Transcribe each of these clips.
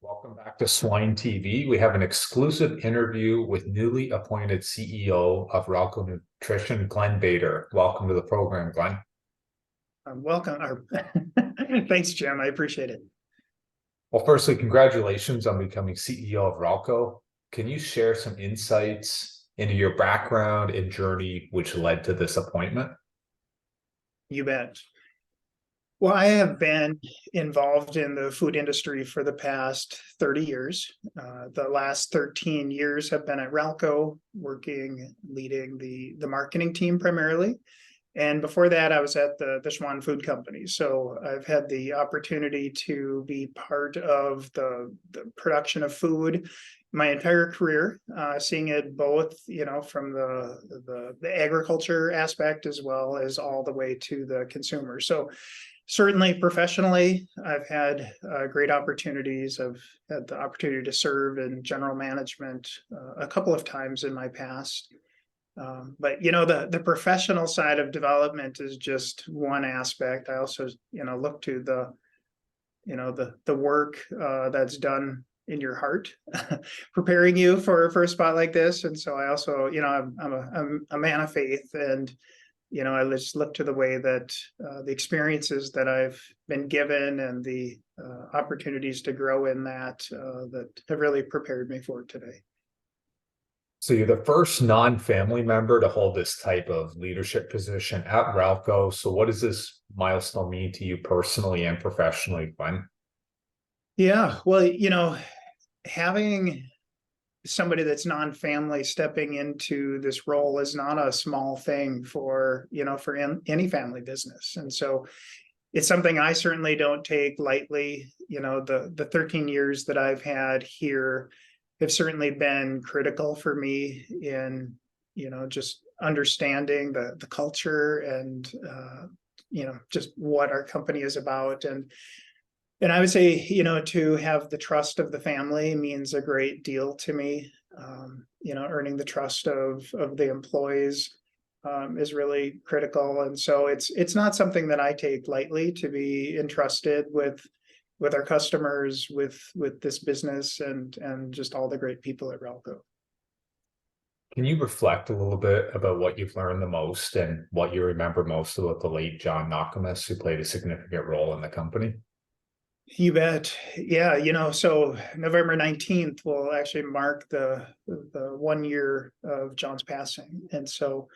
Welcome back to Swine TV. We have an exclusive interview with newly appointed CEO of Ralco Nutrition, Glen Bader. Welcome to the program, Glen. Welcome. Thanks, Jim. I appreciate it. Well, firstly, congratulations on becoming CEO of Ralco. Can you share some insights into your background and journey which led to this appointment? You bet. Well, I have been involved in the food industry for the past 30 years. The last 13 years have been at Ralco, leading the marketing team primarily. And before that, I was at the Schwan Food Company. So I've had the opportunity to be part of the production of food my entire career, seeing it both, from the agriculture aspect as well as all the way to the consumer. So certainly professionally, I've had great opportunities. I've had the opportunity to serve in general management a couple of times in my past. But the professional side of development is just one aspect. I also look to the work that's done in your heart, preparing you for a spot like this. And so I also I'm a man of faith, and I just look to the way that the experiences that I've been given and the opportunities to grow in that have really prepared me for today. So you're the first non-family member to hold this type of leadership position at Ralco. So what does this milestone mean to you personally and professionally, Glen? Yeah, well, having somebody that's non-family stepping into this role is not a small thing for any family business. And so it's something I certainly don't take lightly. The 13 years that I've had here have certainly been critical for me in, just understanding the culture and, just what our company is about. And I would say, to have the trust of the family means a great deal to me. Earning the trust of the employees is really critical. And so it's not something that I take lightly to be entrusted with our customers, with this business, and just all the great people at Ralco. Can you reflect a little bit about what you've learned the most and what you remember most about the late John Nakamus, who played a significant role in the company? You bet. Yeah, so November 19th will actually mark the 1 year of John's passing. And so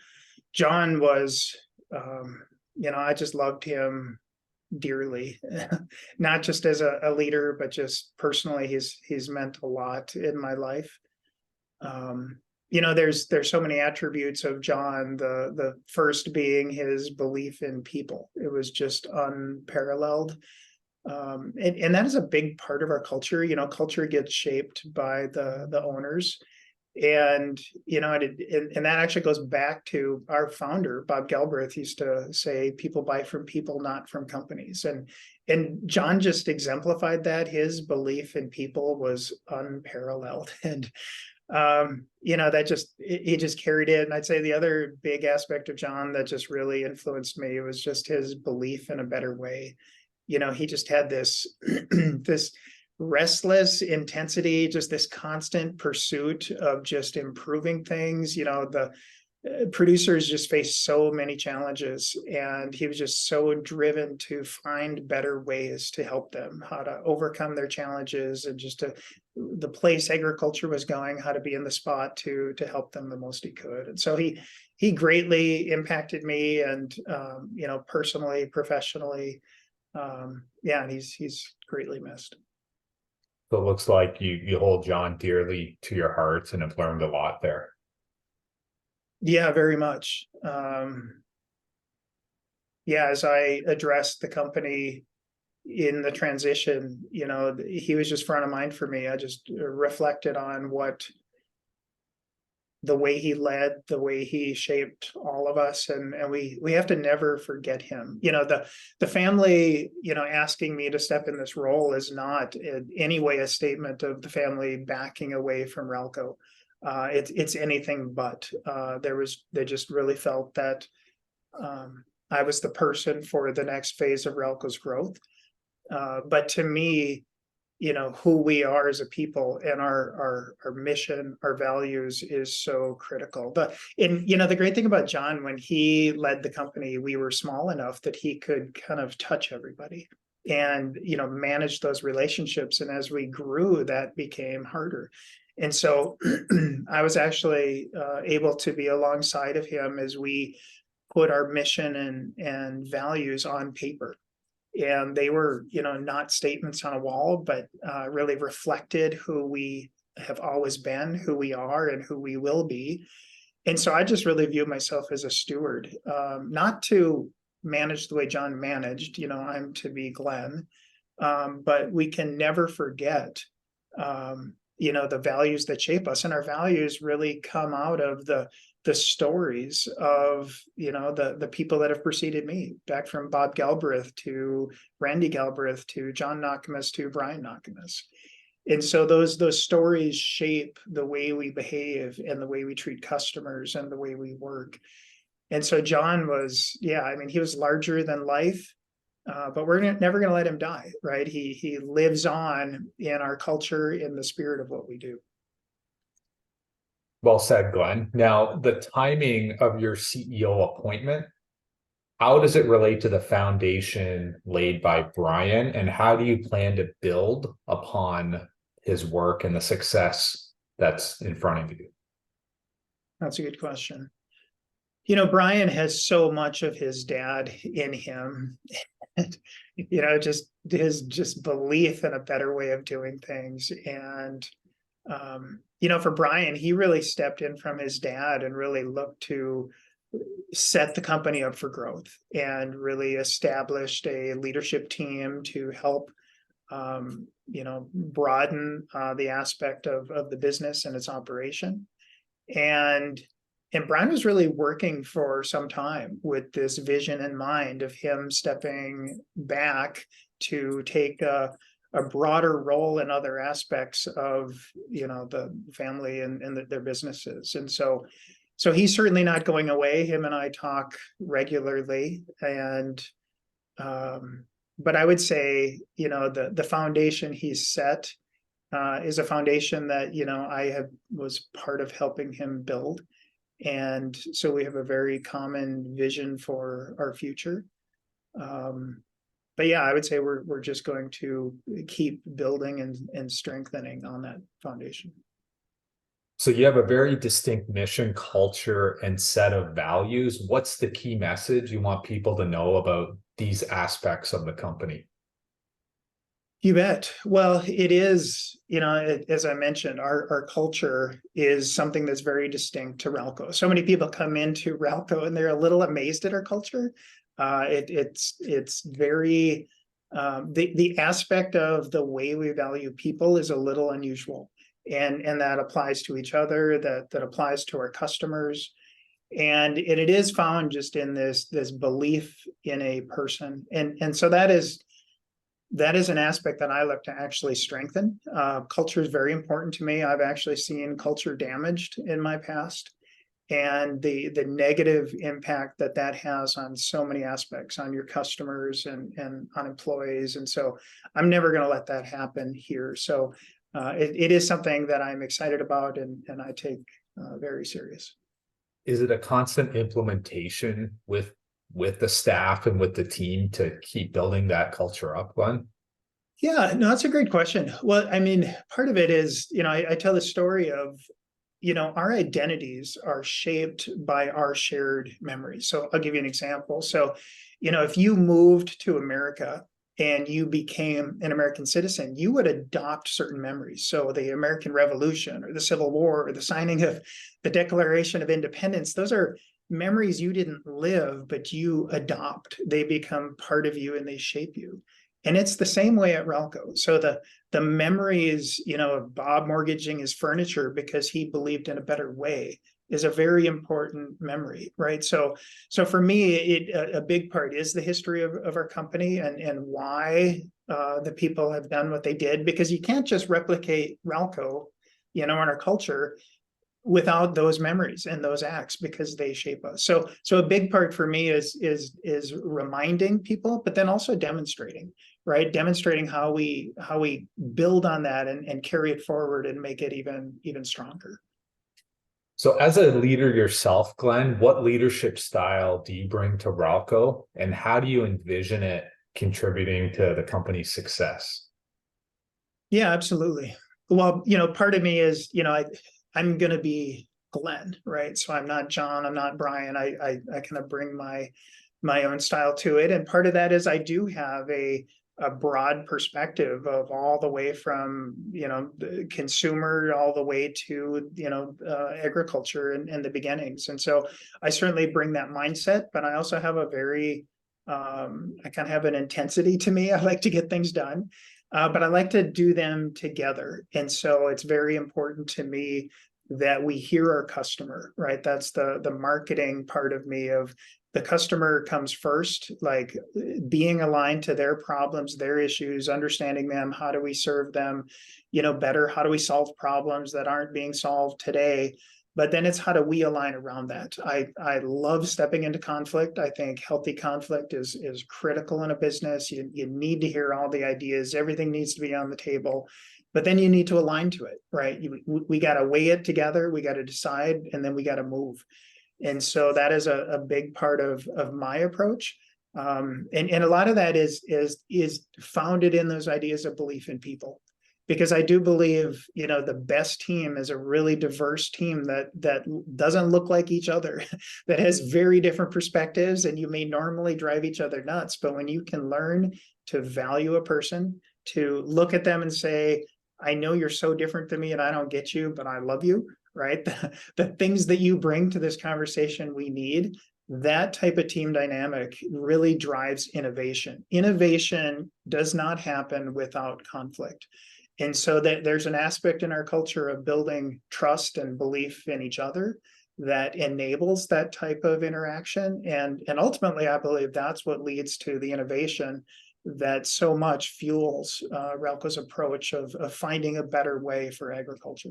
John was, I just loved him dearly, not just as a leader, but just personally. He's meant a lot in my life. There's so many attributes of John, the first being his belief in people. It was just unparalleled. And that is a big part of our culture. Culture gets shaped by the owners. And and that actually goes back to our founder, Bob Galbraith, used to say, people buy from people, not from companies. And John just exemplified that. His belief in people was unparalleled. And he just carried it. And I'd say the other big aspect of John that just really influenced me was just his belief in a better way. He just had this this restless intensity, just this constant pursuit of just improving things. The producers just faced so many challenges, and he was just so driven to find better ways to help them, how to overcome their challenges, and just the place agriculture was going, how to be in the spot to help them the most he could. And so he greatly impacted me, and personally, professionally. And he's greatly missed. So it looks like you hold John dearly to your hearts and have learned a lot there. Yeah, very much. As I addressed the company in the transition, he was just front of mind for me. I just reflected on the way he led, the way he shaped all of us. And we have to never forget him. The family, asking me to step in this role is not in any way a statement of the family backing away from Ralco. It's anything but. They just really felt that I was the person for the next phase of Ralco's growth. But to me, who we are as a people, and our mission, our values is so critical. The great thing about John, when he led the company, we were small enough that he could kind of touch everybody and manage those relationships. And as we grew, that became harder. And so I was actually able to be alongside of him as we put our mission and values on paper. And they were, not statements on a wall, but really reflected who we have always been, who we are, and who we will be. And so I just really view myself as a steward, not to manage the way John managed. I'm to be Glen, but we can never forget, the values that shape us. And our values really come out of the stories of the people that have preceded me, back from Bob Galbraith to Randy Galbraith to John Nakamus to Brian Nakamus. And so those stories shape the way we behave and the way we treat customers and the way we work. And so John was, he was larger than life, but we're never going to let him die, right? He lives on in our culture, in the spirit of what we do. Well said, Glenn. Now, the timing of your CEO appointment, how does it relate to the foundation laid by Brian, and how do you plan to build upon his work and the success that's in front of you? That's a good question. Brian has so much of his dad in him, just his belief in a better way of doing things. And for Brian, he really stepped in from his dad and really looked to set the company up for growth, and really established a leadership team to help, broaden the aspect of the business and its operation. And Brian was really working for some time with this vision in mind of him stepping back to take a broader role in other aspects of the family and their businesses. And so he's certainly not going away. Him and I talk regularly. And but I would say the foundation he's set is a foundation that I was part of helping him build. And so we have a very common vision for our future. But I would say we're just going to keep building and strengthening on that foundation. So you have a very distinct mission, culture, and set of values. What's the key message you want people to know about these aspects of the company? You bet. Well, it is, as I mentioned, our culture is something that's very distinct to Ralco. So many people come into Ralco and they're a little amazed at our culture. It's very, the aspect of the way we value people is a little unusual. And that applies to each other, that applies to our customers. And it is found just in this belief in a person. And so that is an aspect that I look to actually strengthen. Culture is very important to me. I've actually seen culture damaged in my past, and the negative impact that has on so many aspects, on your customers and on employees. And so I'm never going to let that happen here. So it is something that I'm excited about and I take very serious. Is it a constant implementation with the staff and with the team to keep building that culture up, Glenn? Yeah, no, that's a great question. Well, part of it is, I tell the story of, our identities are shaped by our shared memories. So I'll give you an example. So, if you moved to America and you became an American citizen, you would adopt certain memories. So the American Revolution or the Civil War or the signing of the Declaration of Independence, those are memories you didn't live, but you adopt. They become part of you and they shape you. And it's the same way at Ralco. So the memories, of Bob mortgaging his furniture because he believed in a better way is a very important memory, right? So for me, a big part is the history of our company and why the people have done what they did, because you can't just replicate Ralco, in our culture without those memories and those acts, because they shape us. So a big part for me is reminding people, but then also demonstrating, right? Demonstrating how we build on that and carry it forward and make it even stronger. So as a leader yourself, Glenn, what leadership style do you bring to Ralco, and how do you envision it contributing to the company's success? Yeah, absolutely. Well, part of me is, I'm going to be Glenn, right? So I'm not John, I'm not Brian. I kind of bring my own style to it. And part of that is I do have a broad perspective of all the way from, the consumer all the way to, agriculture and the beginnings. And so I certainly bring that mindset, but I also have a very, I kind of have an intensity to me. I like to get things done. But I like to do them together. And so it's very important to me that we hear our customer, right? That's the marketing part of me, of the customer comes first, like being aligned to their problems, their issues, understanding them. How do we serve them, better? How do we solve problems that aren't being solved today? But then it's how do we align around that? I love stepping into conflict. I think healthy conflict is critical in a business. You need to hear all the ideas. Everything needs to be on the table, but then you need to align to it, right? We got to weigh it together. We got to decide, and then we got to move. And so that is a big part of my approach. And a lot of that is founded in those ideas of belief in people. Because I do believe, the best team is a really diverse team that doesn't look like each other, that has very different perspectives, and you may normally drive each other nuts. But when you can learn to value a person, to look at them and say, I know you're so different than me and I don't get you, but I love you, right? The things that you bring to this conversation we need, that type of team dynamic really drives innovation. Innovation does not happen without conflict. And so there's an aspect in our culture of building trust and belief in each other that enables that type of interaction. And ultimately, I believe that's what leads to the innovation that so much fuels Ralco's approach of finding a better way for agriculture.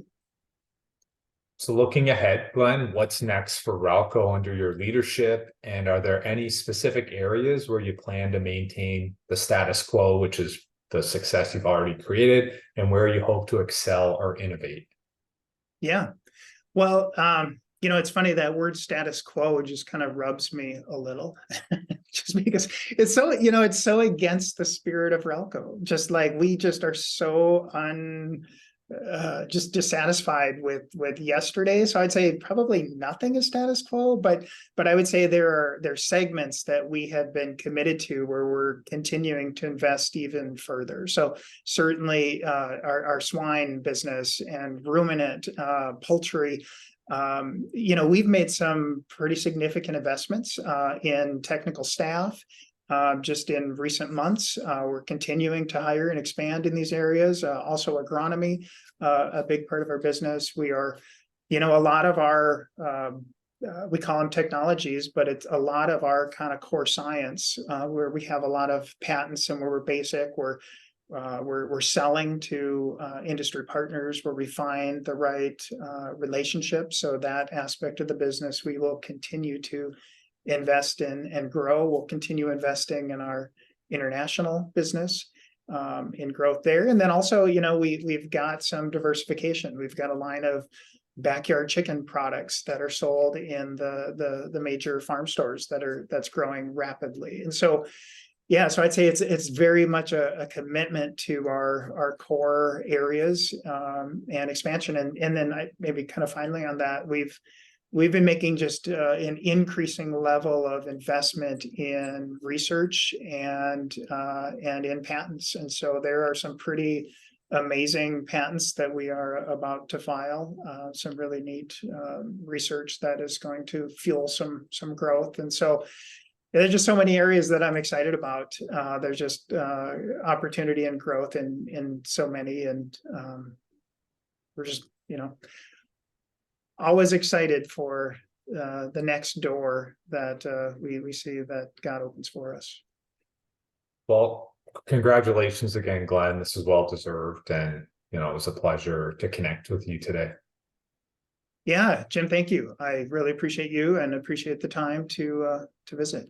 So looking ahead, Glenn, what's next for Ralco under your leadership? And are there any specific areas where you plan to maintain the status quo, which is the success you've already created, and where you hope to excel or innovate? Yeah. Well, it's funny, that word status quo just kind of rubs me a little, just because it's so, it's so against the spirit of Ralco. Just like we just are so just dissatisfied with yesterday. So I'd say probably nothing is status quo, but I would say there are segments that we have been committed to where we're continuing to invest even further. So certainly our swine business and ruminant poultry. We've made some pretty significant investments in technical staff. Just in recent months, we're continuing to hire and expand in these areas. Also agronomy, a big part of our business. We are, a lot of our, we call them technologies, but it's a lot of our kind of core science, where we have a lot of patents and where we're basic. We're selling to industry partners where we find the right relationships. So that aspect of the business we will continue to invest in and grow. We'll continue investing in our international business, in growth there. And then also, we've got some diversification. We've got a line of backyard chicken products that are sold in the major farm stores that's growing rapidly. And so, yeah, so I'd say it's very much a commitment to our core areas, and expansion. And then maybe kind of finally on that, we've been making just an increasing level of investment in research and in patents. And so there are some pretty amazing patents that we are about to file, some really neat research that is going to fuel some growth. And so there's just so many areas that I'm excited about. There's just opportunity and growth in so many, and we're just, always excited for the next door that we see that God opens for us. Well, congratulations again, Glenn. This is well deserved, and it was a pleasure to connect with you today. Yeah, Jim, thank you. I really appreciate you and appreciate the time to visit.